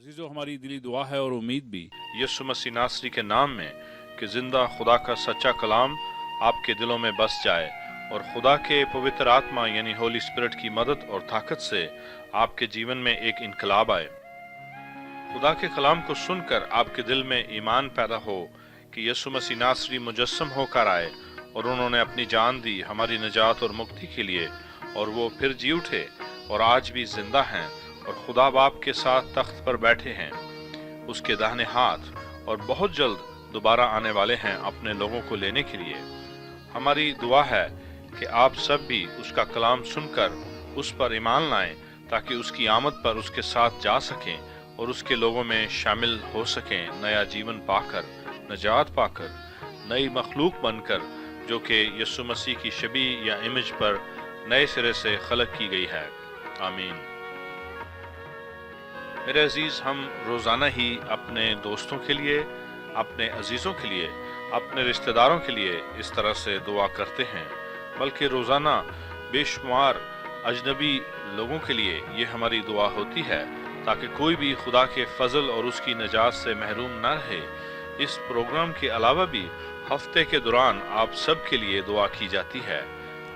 अजीजों, हमारी दिली दुआ है और उम्मीद भी यीशु मसीह नासरी के नाम में कि जिंदा खुदा का सच्चा कलाम आपके दिलों में बस जाए और खुदा के पवित्र आत्मा यानी होली स्पिरिट की मदद और ताकत से आपके जीवन में एक इनकलाब आए। खुदा के कलाम को सुनकर आपके दिल में ईमान पैदा हो कि यीशु मसीह नासरी मुजस्सम होकर आए और उन्होंने अपनी जान दी हमारी निजात और मुक्ति के लिए, और वो फिर जी उठे और आज भी जिंदा हैं और खुदा बाप के साथ तख्त पर बैठे हैं उसके दाहिने हाथ, और बहुत जल्द दोबारा आने वाले हैं अपने लोगों को लेने के लिए। हमारी दुआ है कि आप सब भी उसका कलाम सुनकर उस पर ईमान लाएं ताकि उसकी आमद पर उसके साथ जा सकें और उसके लोगों में शामिल हो सकें, नया जीवन पाकर, निजात पाकर, नई मखलूक बनकर जो कि यीशु मसीह की शबी या इमेज पर नए सिरे से खलक की गई है। आमीन। मेरे अजीज, हम रोज़ाना ही अपने दोस्तों के लिए, अपने अजीज़ों के लिए, अपने रिश्तेदारों के लिए इस तरह से दुआ करते हैं, बल्कि रोज़ाना बेशुमार अजनबी लोगों के लिए ये हमारी दुआ होती है ताकि कोई भी खुदा के फजल और उसकी निजात से महरूम न रहे। इस प्रोग्राम के अलावा भी हफ्ते के दौरान आप सब के लिए दुआ की जाती है।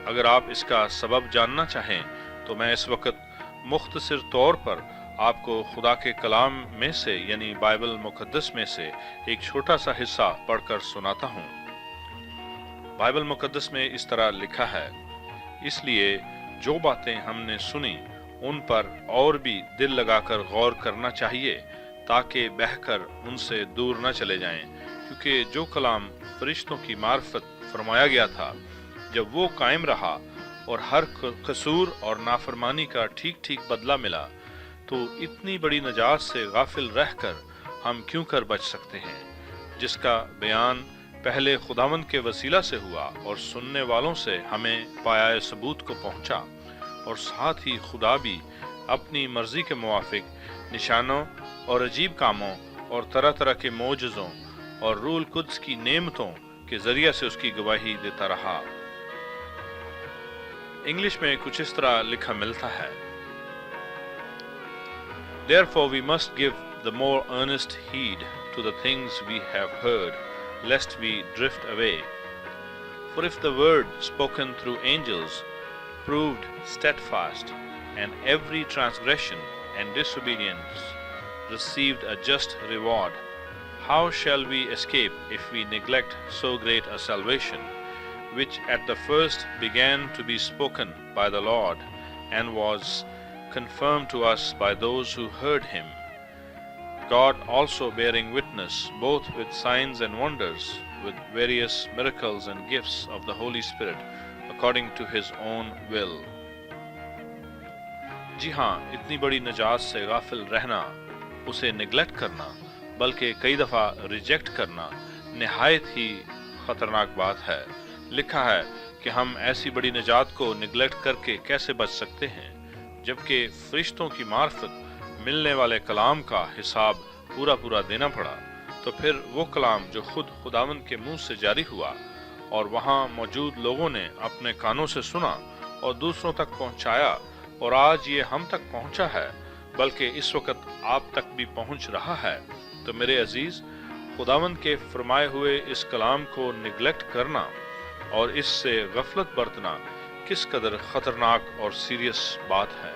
अगर आप इसका सबब जानना चाहें तो मैं इस वक्त मुख्तसर तौर पर आपको खुदा के कलाम में से यानी बाइबल मुकद्दस में से एक छोटा सा हिस्सा पढ़कर सुनाता हूँ। बाइबल मुकद्दस में इस तरह लिखा है, इसलिए जो बातें हमने सुनी उन पर और भी दिल लगाकर गौर करना चाहिए ताकि बहकर उनसे दूर न चले जाएं, क्योंकि जो कलाम फरिश्तों की मार्फत फरमाया गया था, जब वो कायम रहा और हर कसूर और नाफरमानी का ठीक ठीक बदला मिला, तो इतनी बड़ी नजात से गाफिल रहकर हम क्यों कर बच सकते हैं, जिसका बयान पहले खुदावंद के वसीला से हुआ और सुनने वालों से हमें पाया सबूत को पहुंचा, और साथ ही खुदा भी अपनी मर्जी के मुवाफिक निशानों और अजीब कामों और तरह तरह के मोजज़ों और रूल कुद्स की नेमतों के जरिए से उसकी गवाही देता रहा। इंग्लिश में कुछ इस तरह लिखा मिलता है, Therefore we must give the more earnest heed to the things we have heard, lest we drift away. For if the word spoken through angels proved steadfast, and every transgression and disobedience received a just reward, how shall we escape if we neglect so great a salvation, which at the first began to be spoken by the Lord, and was confirmed to us by those who heard him, God also bearing witness both with signs and wonders, with various miracles and gifts of the Holy Spirit, according to his own will. जी हाँ, इतनी बड़ी नजात से गाफिल रहना, उसे neglect करना, बल्कि कई दफ़ा रिजेक्ट करना निहायत ही ख़तरनाक बात है। लिखा है कि हम ऐसी बड़ी नजात को निगलेक्ट करके कैसे बच सकते हैं, जबकि फरिश्तों की मार्फत मिलने वाले कलाम का हिसाब पूरा पूरा देना पड़ा। तो फिर वो कलाम जो खुद खुदावंद के मुंह से जारी हुआ और वहाँ मौजूद लोगों ने अपने कानों से सुना और दूसरों तक पहुँचाया, और आज ये हम तक पहुँचा है, बल्कि इस वक्त आप तक भी पहुँच रहा है, तो मेरे अजीज, खुदावंद के फरमाए हुए इस कलाम को निगलेक्ट करना और इससे गफलत बरतना किस कदर खतरनाक और सीरियस बात है।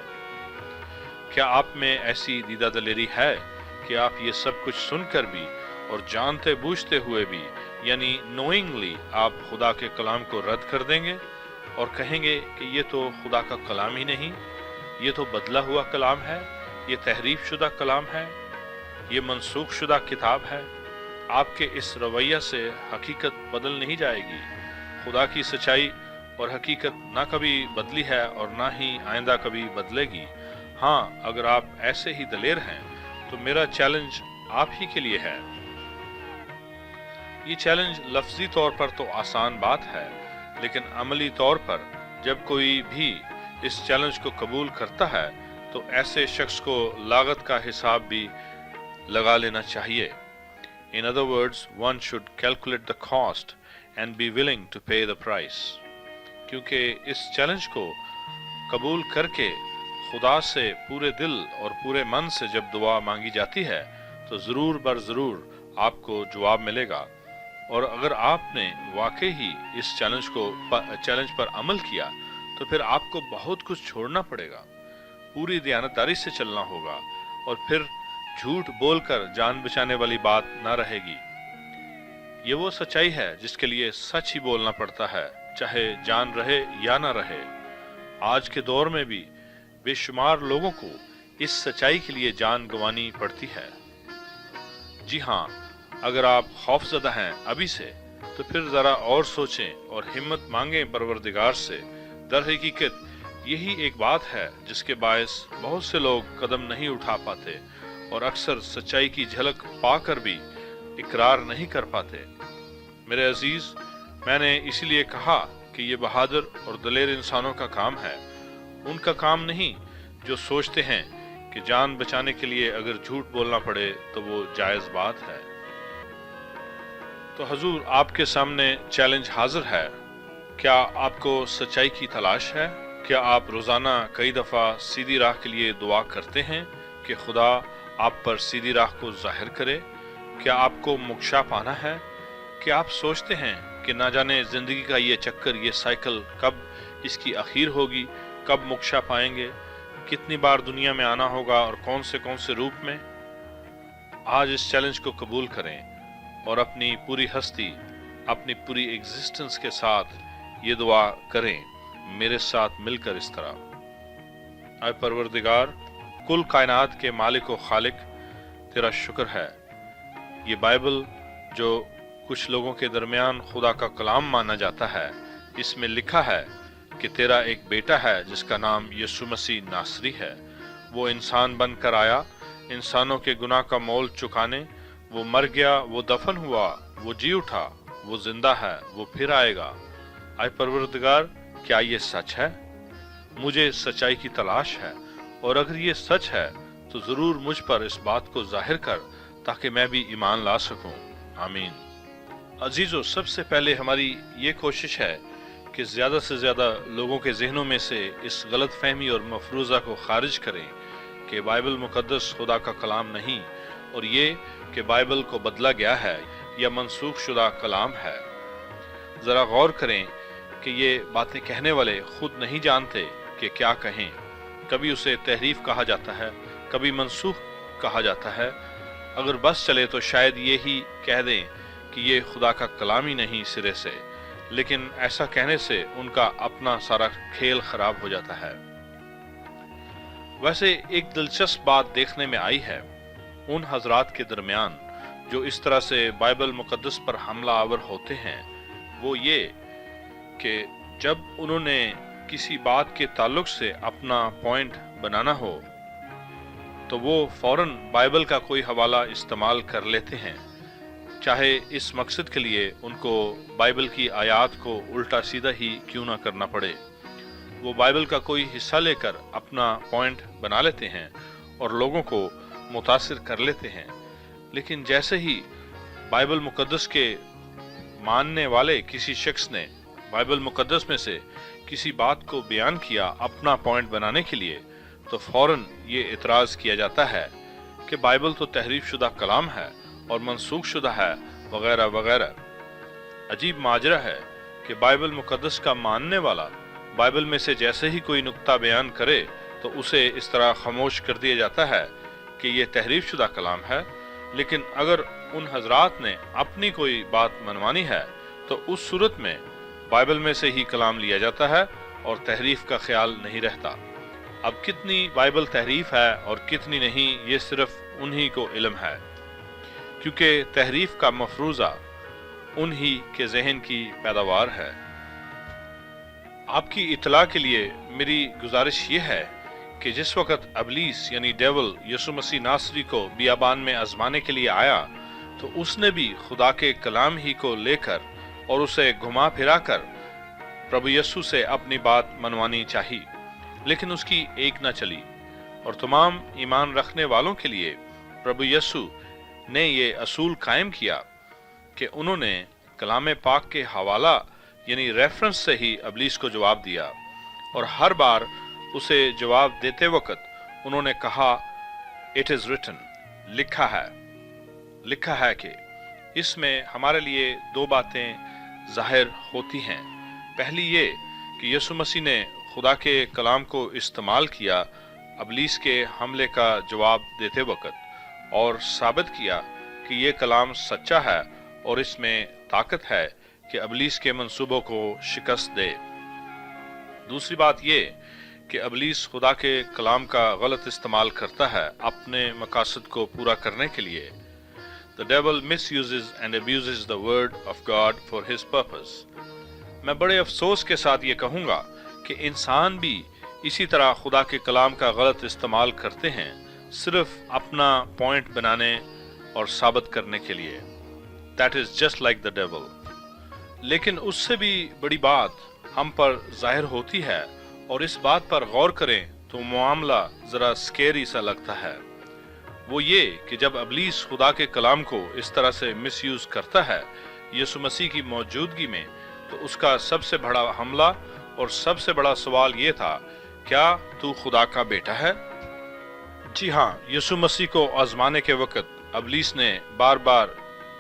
क्या आप में ऐसी दीदा दलेरी है कि आप ये सब कुछ सुनकर भी और जानते बूझते हुए भी, यानी नोइंगली, आप खुदा के कलाम को रद्द कर देंगे और कहेंगे कि ये तो खुदा का कलाम ही नहीं, ये तो बदला हुआ कलाम है, ये तहरीफ शुदा कलाम है, ये मनसूख शुदा किताब है। आपके इस रवैया से हकीकत बदल नहीं जाएगी। खुदा की सच्चाई और हकीकत ना कभी बदली है और ना ही आइंदा कभी बदलेगी। हाँ, अगर आप ऐसे ही दलेर हैं तो मेरा चैलेंज आप ही के लिए है। ये चैलेंज लफ्जी तौर पर तो आसान बात है, लेकिन अमली तौर पर जब कोई भी इस चैलेंज को कबूल करता है तो ऐसे शख्स को लागत का हिसाब भी लगा लेना चाहिए। In other words, one should calculate the cost and be willing to pay the price. क्योंकि इस चैलेंज को कबूल करके खुदा से पूरे दिल और पूरे मन से जब दुआ मांगी जाती है तो ज़रूर बर ज़रूर आपको जवाब मिलेगा। और अगर आपने वाकई ही इस चैलेंज पर अमल किया तो फिर आपको बहुत कुछ छोड़ना पड़ेगा, पूरी दयानतदारी से चलना होगा और फिर झूठ बोलकर जान बचाने वाली बात ना रहेगी। ये वो सच्चाई है जिसके लिए सच ही बोलना पड़ता है, चाहे जान रहे या ना रहे। आज के दौर में भी बेशुमार लोगों को इस सच्चाई के लिए जान गंवानी पड़ती है। जी हाँ, अगर आप खौफजदा हैं अभी से तो फिर जरा और सोचें और हिम्मत मांगें परवरदिगार से। दर हकीकत यही एक बात है जिसके बायस बहुत से लोग कदम नहीं उठा पाते और अक्सर सच्चाई की झलक पाकर भी इकरार नहीं कर पाते। मेरे अजीज, मैंने इसीलिए कहा कि ये बहादुर और दलेर इंसानों का काम है, उनका काम नहीं जो सोचते हैं कि जान बचाने के लिए अगर झूठ बोलना पड़े तो वो जायज बात है। तो हुजूर, आपके सामने चैलेंज हाजिर है। क्या आपको सच्चाई की तलाश है? क्या आप रोजाना कई दफा सीधी राह के लिए दुआ करते हैं कि खुदा आप पर सीधी राह को जाहिर करे? क्या आपको मोक्षा पाना है? क्या आप सोचते हैं कि ना जाने जिंदगी का ये चक्कर, ये साइकिल कब इसकी आखिर होगी, कब मोक्षा पाएंगे, कितनी बार दुनिया में आना होगा और कौन से रूप में? आज इस चैलेंज को कबूल करें और अपनी पूरी हस्ती, अपनी पूरी एग्जिस्टेंस के साथ ये दुआ करें मेरे साथ मिलकर इस तरह। ऐ परवरदिगार, कुल कायनात के मालिक व खालिक, तेरा शुक्र है ये बाइबल जो कुछ लोगों के दरमियान खुदा का कलाम माना जाता है, इसमें लिखा है कि तेरा एक बेटा है जिसका नाम यीशु मसीह नासरी है। वो इंसान बनकर आया इंसानों के गुनाह का मोल चुकाने। वो मर गया, वो दफन हुआ, वो जी उठा, वो जिंदा है, वो फिर आएगा। आए परवरदिगार, क्या ये सच है? मुझे सच्चाई की तलाश है और अगर ये सच है तो जरूर मुझ पर इस बात को जाहिर कर ताकि मैं भी ईमान ला सकूं। आमीन। अजीजों, सबसे पहले हमारी ये कोशिश है कि ज़्यादा से ज़्यादा लोगों के जहनों में से इस गलत फहमी और मफरूज़ा को खारिज करें कि बाइबल मुकद्दस खुदा का कलाम नहीं और ये कि बाइबल को बदला गया है या मनसूख शुदा कलाम है। ज़रा गौर करें कि ये बातें कहने वाले खुद नहीं जानते कि क्या कहें। कभी उसे तहरीफ कहा जाता है, कभी मनसूख कहा जाता है। अगर बस चले तो शायद ये ही कह दें कि ये खुदा का कलाम ही नहीं सिरे से, लेकिन ऐसा कहने से उनका अपना सारा खेल खराब हो जाता है। वैसे एक दिलचस्प बात देखने में आई है उन हजरात के दरमियान जो इस तरह से बाइबल मुकद्दस पर हमला आवर होते हैं, वो ये कि जब उन्होंने किसी बात के ताल्लुक से अपना पॉइंट बनाना हो तो वो फौरन बाइबल का कोई हवाला इस्तेमाल कर लेते हैं, चाहे इस मकसद के लिए उनको बाइबल की आयत को उल्टा सीधा ही क्यों ना करना पड़े। वो बाइबल का कोई हिस्सा लेकर अपना पॉइंट बना लेते हैं और लोगों को मुतासिर कर लेते हैं। लेकिन जैसे ही बाइबल मुकद्दस के मानने वाले किसी शख्स ने बाइबल मुकद्दस में से किसी बात को बयान किया अपना पॉइंट बनाने के लिए, तो फौरन ये इतराज किया जाता है कि बाइबल तो तहरीफ शुदा कलाम है और मनसूख शुदा है, वगैरह वगैरह। अजीब माजरा है कि बाइबल मुकद्दस का मानने वाला बाइबल में से जैसे ही कोई नुक्ता बयान करे तो उसे इस तरह खामोश कर दिया जाता है कि ये तहरीफ शुदा कलाम है। लेकिन अगर उन हजरात ने अपनी कोई बात मनवानी है तो उस सूरत में बाइबल में से ही कलाम लिया जाता है और तहरीफ का ख्याल नहीं रहता। अब कितनी बाइबल तहरीफ है और कितनी नहीं, ये सिर्फ उन्हीं को इल्म है, क्योंकि तहरीफ का मफरूजा उन्हीं के जहन की पैदावार है। आपकी इतला के लिए मेरी गुजारिश ये है कि जिस वक्त अबलीस यानी डेविल यीशु मसीह नासरी को बियाबान में आजमाने के लिए आया तो उसने भी खुदा के कलाम ही को लेकर और उसे घुमा फिरा कर प्रभु यीशु से अपनी बात मनवानी चाहिए, लेकिन उसकी एक न चली। और तमाम ईमान रखने वालों के लिए प्रभु यीशु ने ये असूल कायम किया कि उन्होंने कलाम पाक के हवाला यानी रेफरेंस से ही अबलीस को जवाब दिया और हर बार اسے جواب دیتے وقت انہوں نے کہا اٹ از ریٹن، لکھا ہے کہ اس میں ہمارے لیے دو باتیں ظاہر ہوتی ہیں۔ پہلی یہ کہ یسوع مسیح نے خدا کے کلام کو استعمال کیا ابلیس کے حملے کا جواب دیتے وقت، اور ثابت کیا کہ یہ کلام سچا ہے اور اس میں طاقت ہے کہ ابلیس کے منصوبوں کو شکست دے۔ دوسری بات یہ کہ ابلیس خدا کے کلام کا غلط استعمال کرتا ہے اپنے مقاصد کو پورا کرنے کے لیے۔ The devil misuses and abuses the word of God for his purpose۔ میں بڑے افسوس کے ساتھ یہ کہوں گا کہ انسان بھی اسی طرح خدا کے کلام کا غلط استعمال کرتے ہیں، صرف اپنا پوائنٹ بنانے اور ثابت کرنے کے لیے۔ That is just like the devil۔ لیکن اس سے بھی بڑی بات ہم پر ظاہر ہوتی ہے، اور اس بات پر غور کریں تو معاملہ ذرا سکیری سا لگتا ہے۔ وہ یہ کہ جب ابلیس خدا کے کلام کو اس طرح سے مس یوز کرتا ہے یسوع مسیح کی موجودگی میں، تو اس کا سب سے بڑا حملہ اور سب سے بڑا سوال یہ تھا، کیا تو خدا کا بیٹا ہے؟ جی ہاں، یسوع مسیح کو آزمانے کے وقت ابلیس نے بار بار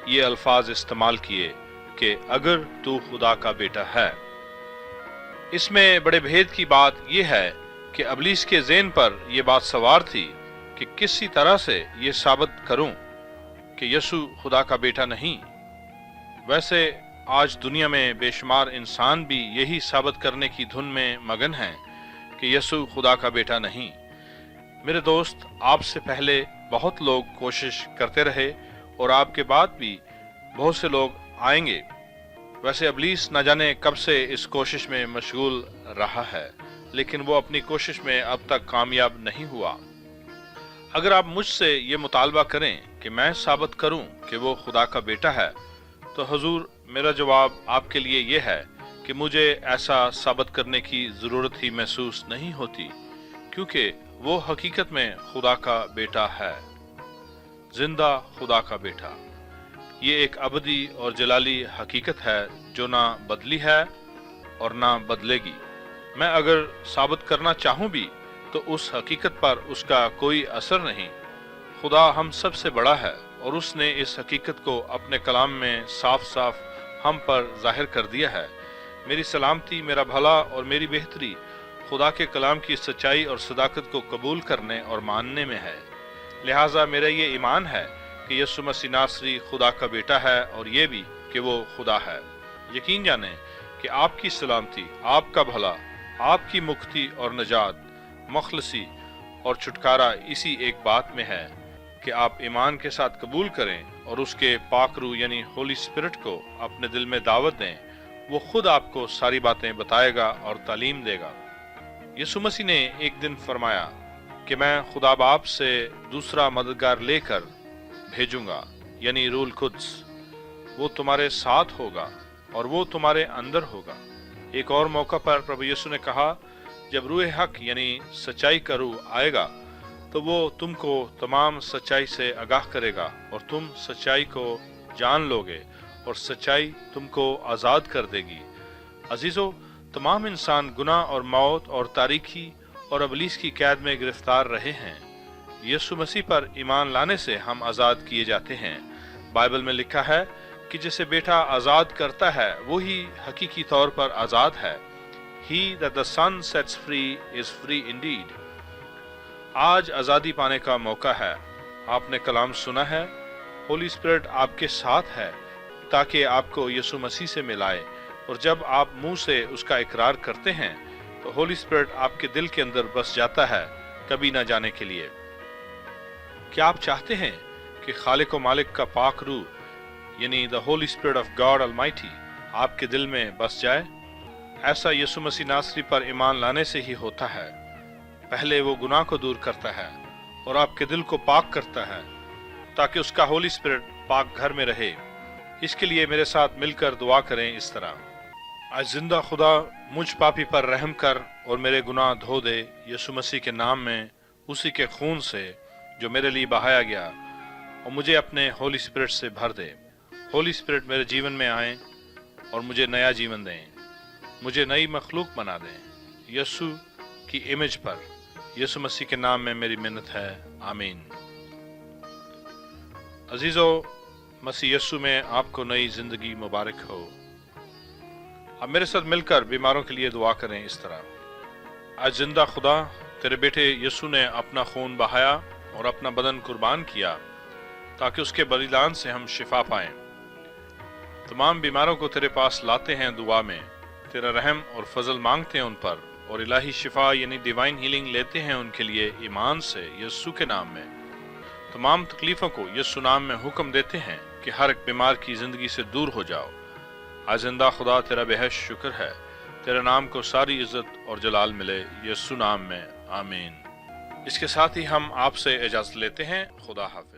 یہ الفاظ استعمال کیے کہ اگر تو خدا کا بیٹا ہے۔ اس میں بڑے بھید کی بات یہ ہے کہ ابلیس کے ذہن پر یہ بات سوار تھی کہ کسی طرح سے یہ ثابت کروں کہ یسوع خدا کا بیٹا نہیں۔ ویسے آج دنیا میں بے شمار انسان بھی یہی ثابت کرنے کی دھن میں مگن ہیں کہ یسوع خدا کا بیٹا نہیں۔ میرے دوست، آپ سے پہلے بہت لوگ کوشش کرتے رہے اور آپ کے بعد بھی بہت سے لوگ آئیں گے۔ ویسے ابلیس نہ جانے کب سے اس کوشش میں مشغول رہا ہے، لیکن وہ اپنی کوشش میں اب تک کامیاب نہیں ہوا۔ اگر آپ مجھ سے یہ مطالبہ کریں کہ میں ثابت کروں کہ وہ خدا کا بیٹا ہے، تو حضور میرا جواب آپ کے لیے یہ ہے کہ مجھے ایسا ثابت کرنے کی ضرورت ہی محسوس نہیں ہوتی، کیونکہ وہ حقیقت میں خدا کا بیٹا ہے، زندہ خدا کا بیٹا۔ یہ ایک ابدی اور جلالی حقیقت ہے جو نہ بدلی ہے اور نہ بدلے گی۔ میں اگر ثابت کرنا چاہوں بھی تو اس حقیقت پر اس کا کوئی اثر نہیں۔ خدا ہم سب سے بڑا ہے اور اس نے اس حقیقت کو اپنے کلام میں صاف صاف ہم پر ظاہر کر دیا ہے۔ میری سلامتی، میرا بھلا اور میری بہتری خدا کے کلام کی سچائی اور صداقت کو قبول کرنے اور ماننے میں ہے۔ لہٰذا میرا یہ ایمان ہے کہ یسوع مسیح ناصری خدا کا بیٹا ہے، اور یہ بھی کہ وہ خدا ہے۔ یقین جانیں کہ آپ کی سلامتی، آپ کا بھلا، آپ کی مکتی اور نجات، مخلصی اور چھٹکارا اسی ایک بات میں ہے کہ آپ ایمان کے ساتھ قبول کریں اور اس کے پاک روح یعنی ہولی اسپرٹ کو اپنے دل میں دعوت دیں۔ وہ خود آپ کو ساری باتیں بتائے گا اور تعلیم دے گا۔ یسوع مسیح نے ایک دن فرمایا کہ میں خدا باپ سے دوسرا مددگار لے کر بھیجوں گا، یعنی روح القدس۔ وہ تمہارے ساتھ ہوگا اور وہ تمہارے اندر ہوگا۔ ایک اور موقع پر پربھو یسوع نے کہا، جب روح حق یعنی سچائی کا روح آئے گا تو وہ تم کو تمام سچائی سے آگاہ کرے گا، اور تم سچائی کو جان لو گے اور سچائی تم کو آزاد کر دے گی۔ عزیزو، تمام انسان گناہ اور موت اور تاریکی اور ابلیس کی قید میں گرفتار رہے ہیں۔ یسوع مسیح پر ایمان لانے سے ہم آزاد کیے جاتے ہیں۔ بائبل میں لکھا ہے کہ جسے بیٹا آزاد کرتا ہے وہی حقیقی طور پر آزاد ہے۔ He that the Son sets free is free indeed۔ آج آزادی پانے کا موقع ہے۔ آپ نے کلام سنا ہے، ہولی اسپرٹ آپ کے ساتھ ہے تاکہ آپ کو یسوع مسیح سے ملائے، اور جب آپ منہ سے اس کا اقرار کرتے ہیں تو ہولی اسپرٹ آپ کے دل کے اندر بس جاتا ہے، کبھی نہ جانے کے لیے۔ کیا آپ چاہتے ہیں کہ خالق و مالک کا پاک روح یعنی the Holy Spirit of God Almighty آپ کے دل میں بس جائے؟ ایسا یسوع مسیح ناصری پر ایمان لانے سے ہی ہوتا ہے۔ پہلے وہ گناہ کو دور کرتا ہے اور آپ کے دل کو پاک کرتا ہے تاکہ اس کا ہولی اسپرٹ پاک گھر میں رہے۔ اس کے لیے میرے ساتھ مل کر دعا کریں اس طرح: اے زندہ خدا، مجھ پاپی پر رحم کر اور میرے گناہ دھو دے یسوع مسیح کے نام میں، اسی کے خون سے جو میرے لیے بہایا گیا، اور مجھے اپنے ہولی اسپرٹ سے بھر دے۔ ہولی اسپرٹ میرے جیون میں آئیں اور مجھے نیا جیون دیں، مجھے نئی مخلوق بنا دیں۔ یسوع، کی امیج پر یسوع مسیح کے نام میں میری منت ہے، آمین۔ عزیزو، مسیح یسوع میں آپ کو نئی زندگی مبارک ہو۔ اب میرے ساتھ مل کر بیماروں کے لیے دعا کریں اس طرح: آج زندہ خدا، تیرے بیٹے یسوع نے اپنا خون بہایا اور اپنا بدن قربان کیا تاکہ اس کے بلیدان سے ہم شفا پائیں۔ تمام بیماروں کو تیرے پاس لاتے ہیں دعا میں، تیرا رحم اور فضل مانگتے ہیں ان پر، اور الہی شفا یعنی ڈیوائن ہیلنگ لیتے ہیں ان کے لیے ایمان سے یسوع کے نام میں۔ تمام تکلیفوں کو یسوع نام میں حکم دیتے ہیں کہ ہر ایک بیمار کی زندگی سے دور ہو جاؤ۔ آج زندہ خدا، تیرا بے حد شکر ہے، تیرے نام کو ساری عزت اور جلال ملے، یسوع نام میں، آمین۔ اس کے ساتھ ہی ہم آپ سے اجازت لیتے ہیں، خدا حافظ۔